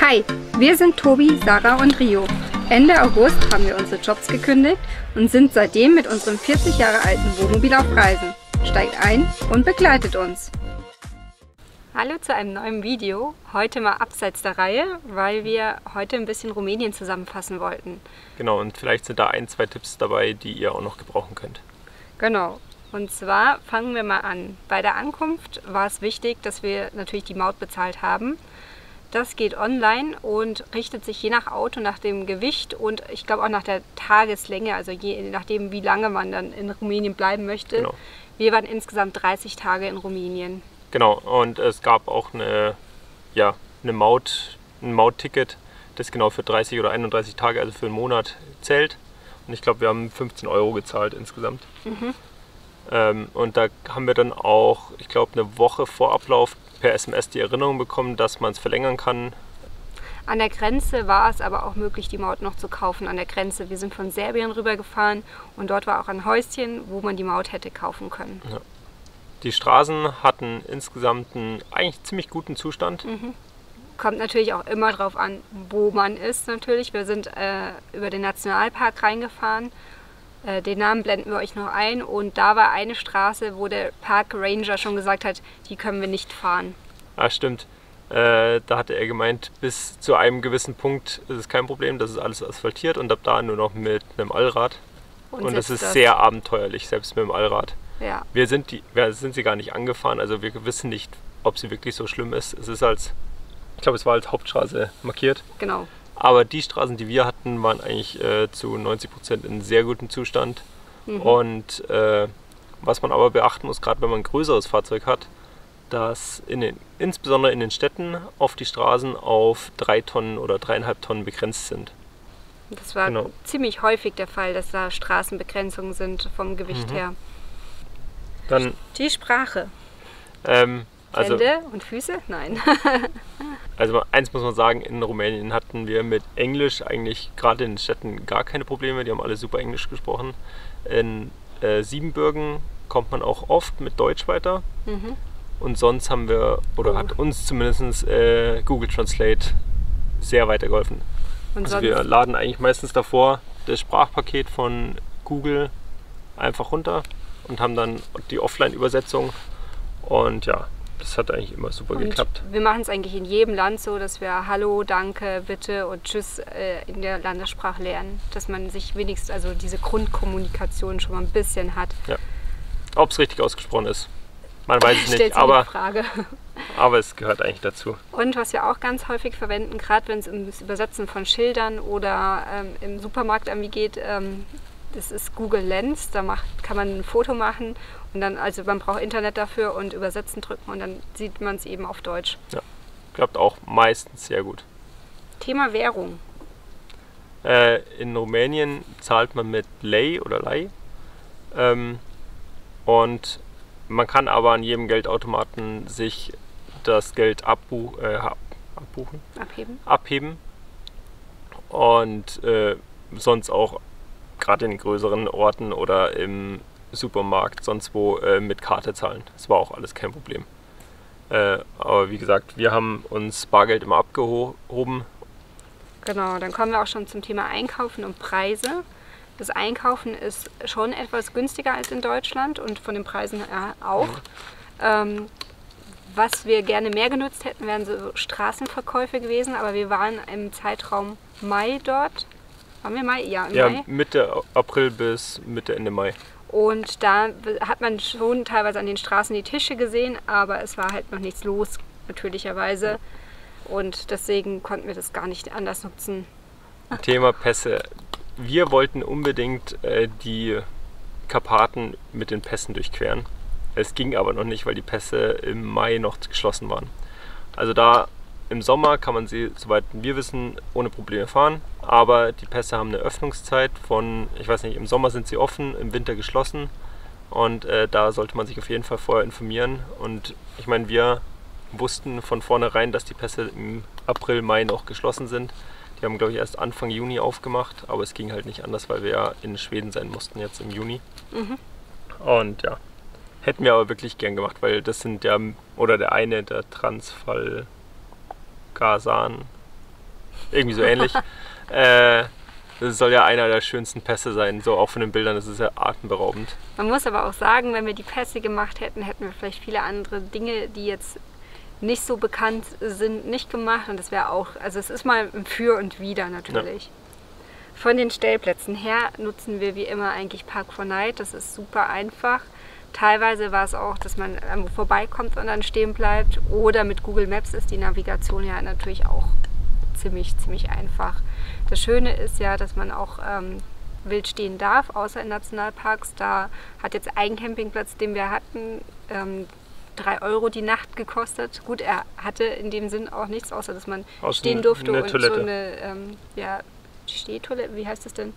Hi, wir sind Tobi, Sarah und Rio. Ende August haben wir unsere Jobs gekündigt und sind seitdem mit unserem 40 Jahre alten Wohnmobil auf Reisen. Steigt ein und begleitet uns. Hallo zu einem neuen Video. Heute mal abseits der Reihe, weil wir heute ein bisschen Rumänien zusammenfassen wollten. Genau, und vielleicht sind da ein, zwei Tipps dabei, die ihr auch noch gebrauchen könnt. Genau. Und zwar fangen wir mal an. Bei der Ankunft war es wichtig, dass wir natürlich die Maut bezahlt haben. Das geht online und richtet sich je nach Auto, nach dem Gewicht und ich glaube auch nach der Tageslänge, also je nachdem, wie lange man dann in Rumänien bleiben möchte. Genau. Wir waren insgesamt 30 Tage in Rumänien. Genau, und es gab auch ein Mautticket, das genau für 30 oder 31 Tage, also für einen Monat zählt. Und ich glaube, wir haben 15 € gezahlt insgesamt. Und da haben wir dann auch, ich glaube, eine Woche vor Ablauf per SMS die Erinnerung bekommen, dass man es verlängern kann. An der Grenze war es aber auch möglich, die Maut noch zu kaufen. An der Grenze. Wir sind von Serbien rübergefahren und dort war auch ein Häuschen, wo man die Maut hätte kaufen können. Ja. Die Straßen hatten insgesamt einen eigentlich ziemlich guten Zustand. Kommt natürlich auch immer drauf an, wo man ist natürlich. Wir sind über den Nationalpark reingefahren. Den Namen blenden wir euch noch ein und da war eine Straße, wo der Park Ranger schon gesagt hat, die können wir nicht fahren. Ah, stimmt. Da hatte er gemeint, bis zu einem gewissen Punkt ist es kein Problem, das ist alles asphaltiert und ab da nur noch mit einem Allrad. Und das ist sehr abenteuerlich, selbst mit dem Allrad. Ja. Wir sind sie gar nicht angefahren, also wir wissen nicht, ob sie wirklich so schlimm ist. Es ist ich glaube, es war als Hauptstraße markiert. Genau. Aber die Straßen, die wir hatten, waren eigentlich zu 90% in sehr gutem Zustand. Und was man aber beachten muss, gerade wenn man ein größeres Fahrzeug hat, dass insbesondere in den Städten oft die Straßen auf 3 Tonnen oder 3,5 Tonnen begrenzt sind. Das war ziemlich häufig der Fall, dass da Straßenbegrenzungen sind vom Gewicht her. Dann die Sprache. Hände und Füße? Nein. Also eins muss man sagen, in Rumänien hatten wir mit Englisch eigentlich gerade in den Städten gar keine Probleme. Die haben alle super Englisch gesprochen. In Siebenbürgen kommt man auch oft mit Deutsch weiter. Und sonst haben wir, oder hat uns zumindest Google Translate sehr weitergeholfen. Also wir laden eigentlich meistens davor das Sprachpaket von Google einfach runter und haben dann die Offline-Übersetzung. Und ja, das hat eigentlich immer super geklappt. Wir machen es eigentlich in jedem Land so, dass wir Hallo, Danke, Bitte und Tschüss in der Landessprache lernen. Dass man sich wenigstens, also diese Grundkommunikation schon mal ein bisschen hat. Ja. Ob es richtig ausgesprochen ist, man weiß es nicht, aber es gehört eigentlich dazu. Und was wir auch ganz häufig verwenden, gerade wenn es ums Übersetzen von Schildern oder im Supermarkt irgendwie geht, das ist Google Lens, da kann man ein Foto machen und dann, also man braucht Internet dafür und Übersetzen drücken und dann sieht man es eben auf Deutsch. Ja, klappt auch meistens sehr gut. Thema Währung. In Rumänien zahlt man mit Lei oder Lei und man kann aber an jedem Geldautomaten sich das Geld abheben und sonst auch gerade in den größeren Orten oder im Supermarkt, sonst wo mit Karte zahlen. Das war auch alles kein Problem. Aber wie gesagt, wir haben uns Bargeld immer abgehoben. Genau, dann kommen wir auch schon zum Thema Einkaufen und Preise. Das Einkaufen ist schon etwas günstiger als in Deutschland und von den Preisen her auch. Was wir gerne mehr genutzt hätten, wären so Straßenverkäufe gewesen, aber wir waren im Zeitraum Mai dort. Waren wir Mai? Ja, im Mai. Mitte April bis Mitte, Ende Mai. Und da hat man schon teilweise an den Straßen die Tische gesehen, aber es war halt noch nichts los, natürlicherweise. Und deswegen konnten wir das gar nicht anders nutzen. Thema Pässe. Wir wollten unbedingt die Karpaten mit den Pässen durchqueren. Es ging aber noch nicht, weil die Pässe im Mai noch geschlossen waren. Also da im Sommer kann man sie, soweit wir wissen, ohne Probleme fahren. Aber die Pässe haben eine Öffnungszeit von, ich weiß nicht, im Sommer sind sie offen, im Winter geschlossen. Und da sollte man sich auf jeden Fall vorher informieren. Und ich meine, wir wussten von vornherein, dass die Pässe im April, Mai noch geschlossen sind. Die haben, glaube ich, erst Anfang Juni aufgemacht. Aber es ging halt nicht anders, weil wir ja in Schweden sein mussten jetzt im Juni. Und ja, hätten wir aber wirklich gern gemacht, weil das sind ja, oder der Transfall Kazan irgendwie so ähnlich. Das soll ja einer der schönsten Pässe sein, so auch von den Bildern, das ist ja atemberaubend. Man muss aber auch sagen, wenn wir die Pässe gemacht hätten, hätten wir vielleicht viele andere Dinge, die jetzt nicht so bekannt sind, nicht gemacht. Und das wäre auch, also es ist mal ein Für und Wider natürlich. Ja. Von den Stellplätzen her nutzen wir wie immer eigentlich Park4Night, das ist super einfach. Teilweise war es auch, dass man irgendwo vorbeikommt und dann stehen bleibt. Oder mit Google Maps ist die Navigation ja natürlich auch ziemlich einfach. Das Schöne ist ja, dass man auch wild stehen darf, außer in Nationalparks. Da hat jetzt ein Campingplatz, den wir hatten, 3 € die Nacht gekostet. Gut, er hatte in dem Sinn auch nichts, außer dass man stehen durfte und Toilette. So eine Stehtoilette, wie heißt das denn?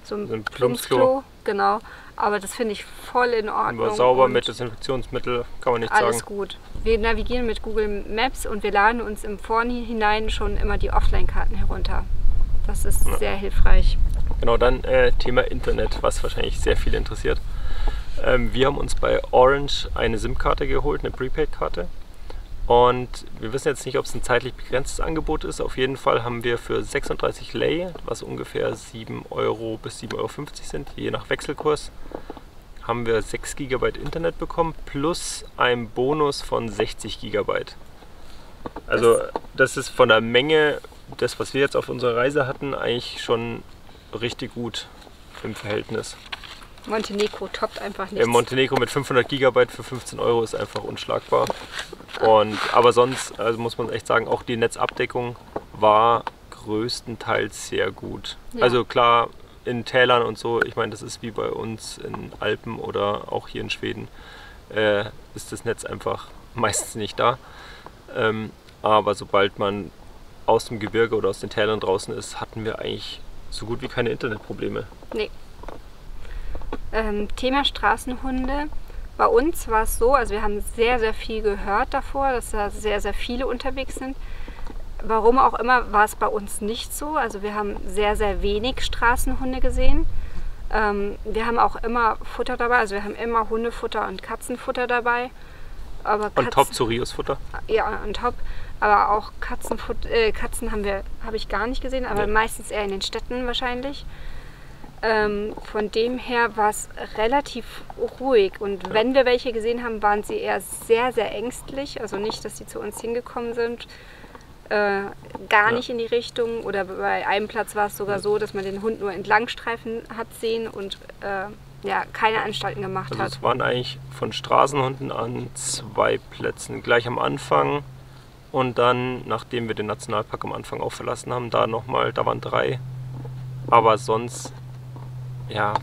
So ein Plumpsklo. Genau, aber das finde ich voll in Ordnung. War sauber mit Desinfektionsmittel, kann man nicht sagen. Alles gut. Wir navigieren mit Google Maps und wir laden uns im Vorhinein schon immer die Offline-Karten herunter. Das ist sehr hilfreich. Genau, dann Thema Internet, was wahrscheinlich sehr viele interessiert. Wir haben uns bei Orange eine SIM-Karte geholt, eine Prepaid-Karte. Und wir wissen jetzt nicht, ob es ein zeitlich begrenztes Angebot ist. Auf jeden Fall haben wir für 36 Lei, was ungefähr 7 € bis 7,50 € sind, je nach Wechselkurs, haben wir 6 GB Internet bekommen plus einen Bonus von 60 GB. Also das ist von der Menge, das was wir jetzt auf unserer Reise hatten, eigentlich schon richtig gut im Verhältnis. Montenegro toppt einfach nichts. Im Montenegro mit 500 GB für 15 € ist einfach unschlagbar. Aber sonst, also muss man echt sagen, auch die Netzabdeckung war größtenteils sehr gut. Ja. Also klar, in Tälern und so, ich meine, das ist wie bei uns in Alpen oder auch hier in Schweden, ist das Netz einfach meistens nicht da. Aber sobald man aus dem Gebirge oder aus den Tälern draußen ist, hatten wir eigentlich so gut wie keine Internetprobleme. Nee. Thema Straßenhunde. Bei uns war es so, also wir haben sehr viel gehört davor, dass da sehr viele unterwegs sind. Warum auch immer war es bei uns nicht so. Also wir haben sehr wenig Straßenhunde gesehen. Wir haben auch immer Futter dabei, also wir haben immer Hundefutter und Katzenfutter dabei. Aber und top zu Rios Futter? Ja, und top. Aber auch Katzen habe ich gar nicht gesehen, aber meistens eher in den Städten wahrscheinlich. Von dem her war es relativ ruhig und wenn wir welche gesehen haben, waren sie eher sehr ängstlich. Also nicht, dass sie zu uns hingekommen sind, gar nicht in die Richtung. Oder bei einem Platz war es sogar so, dass man den Hund nur entlangstreifen hat sehen und keine Anstalten gemacht hat. Es waren eigentlich von Straßenhunden an 2 Plätzen. Gleich am Anfang und dann, nachdem wir den Nationalpark am Anfang auch verlassen haben, da waren 3. Aber sonst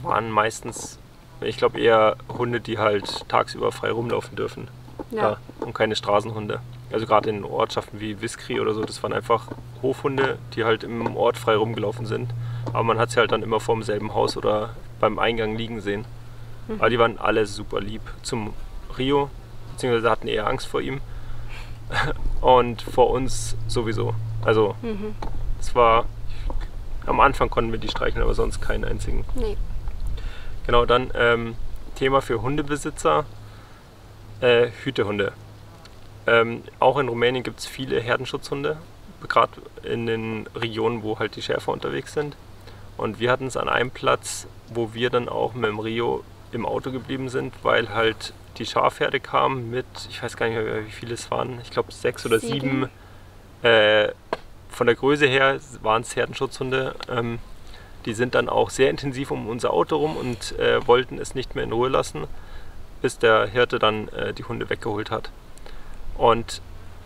waren meistens, ich glaube, eher Hunde, die halt tagsüber frei rumlaufen dürfen. Ja. Und keine Straßenhunde. Also gerade in Ortschaften wie Viskri oder so, das waren einfach Hofhunde, die halt im Ort frei rumgelaufen sind. Aber man hat sie halt dann immer vor demselben Haus oder beim Eingang liegen sehen. Aber die waren alle super lieb zum Rio, beziehungsweise hatten eher Angst vor ihm. Und vor uns sowieso. Also es war... Am Anfang konnten wir die streicheln, aber sonst keinen einzigen. Nee. Genau, dann Thema für Hundebesitzer, Hütehunde. Auch in Rumänien gibt es viele Herdenschutzhunde, gerade in den Regionen, wo halt die Schäfer unterwegs sind. Und wir hatten es an einem Platz, wo wir dann auch mit dem Rio im Auto geblieben sind, weil halt die Schafherde kam mit, ich weiß gar nicht mehr, wie viele es waren, ich glaube 6 oder 7. Von der Größe her waren es Herdenschutzhunde. Die sind dann auch sehr intensiv um unser Auto rum und wollten es nicht mehr in Ruhe lassen, bis der Hirte dann die Hunde weggeholt hat. Und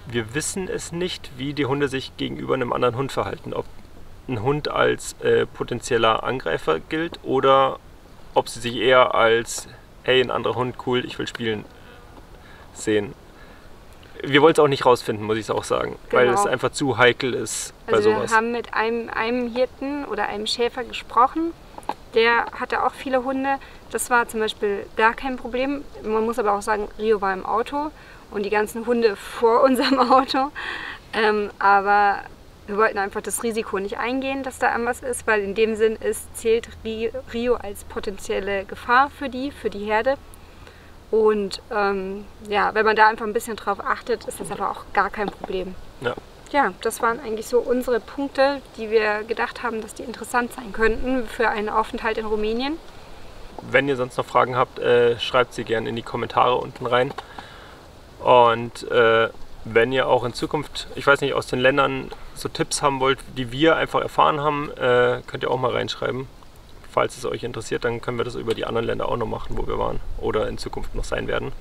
wir wissen es nicht, wie die Hunde sich gegenüber einem anderen Hund verhalten. Ob ein Hund als potenzieller Angreifer gilt oder ob sie sich eher als, hey, ein anderer Hund, cool, ich will spielen, sehen. Wir wollten es auch nicht rausfinden, muss ich auch sagen, weil es einfach zu heikel ist bei sowas. Wir haben mit einem Hirten oder einem Schäfer gesprochen, der hatte auch viele Hunde. Das war zum Beispiel gar kein Problem. Man muss aber auch sagen, Rio war im Auto und die ganzen Hunde vor unserem Auto. Aber wir wollten einfach das Risiko nicht eingehen, dass da irgendwas ist, weil in dem Sinn zählt Rio als potenzielle Gefahr für die Herde. Und wenn man da einfach ein bisschen drauf achtet, ist das aber auch gar kein Problem. Ja, Ja, das waren eigentlich so unsere Punkte, die wir gedacht haben, dass die interessant sein könnten für einen Aufenthalt in Rumänien. Wenn ihr sonst noch Fragen habt, schreibt sie gerne in die Kommentare unten rein. Und wenn ihr auch in Zukunft, ich weiß nicht, aus den Ländern so Tipps haben wollt, die wir einfach erfahren haben, könnt ihr auch mal reinschreiben. Falls es euch interessiert, dann können wir das über die anderen Länder auch noch machen, wo wir waren oder in Zukunft noch sein werden.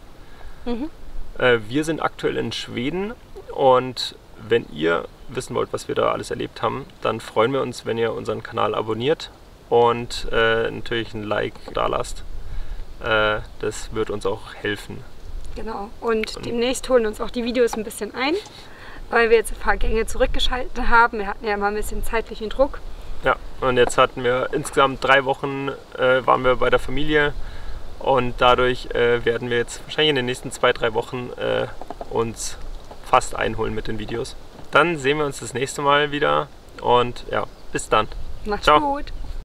Wir sind aktuell in Schweden und wenn ihr wissen wollt, was wir da alles erlebt haben, dann freuen wir uns, wenn ihr unseren Kanal abonniert und natürlich ein Like da lasst. Das wird uns auch helfen. Genau, und demnächst holen uns auch die Videos ein bisschen ein, weil wir jetzt ein paar Gänge zurückgeschaltet haben. Wir hatten ja immer ein bisschen zeitlichen Druck. Ja, und jetzt hatten wir insgesamt 3 Wochen, waren wir bei der Familie und dadurch werden wir jetzt wahrscheinlich in den nächsten 2-3 Wochen uns fast einholen mit den Videos. Dann sehen wir uns das nächste Mal wieder und ja, bis dann. Macht's Ciao. gut!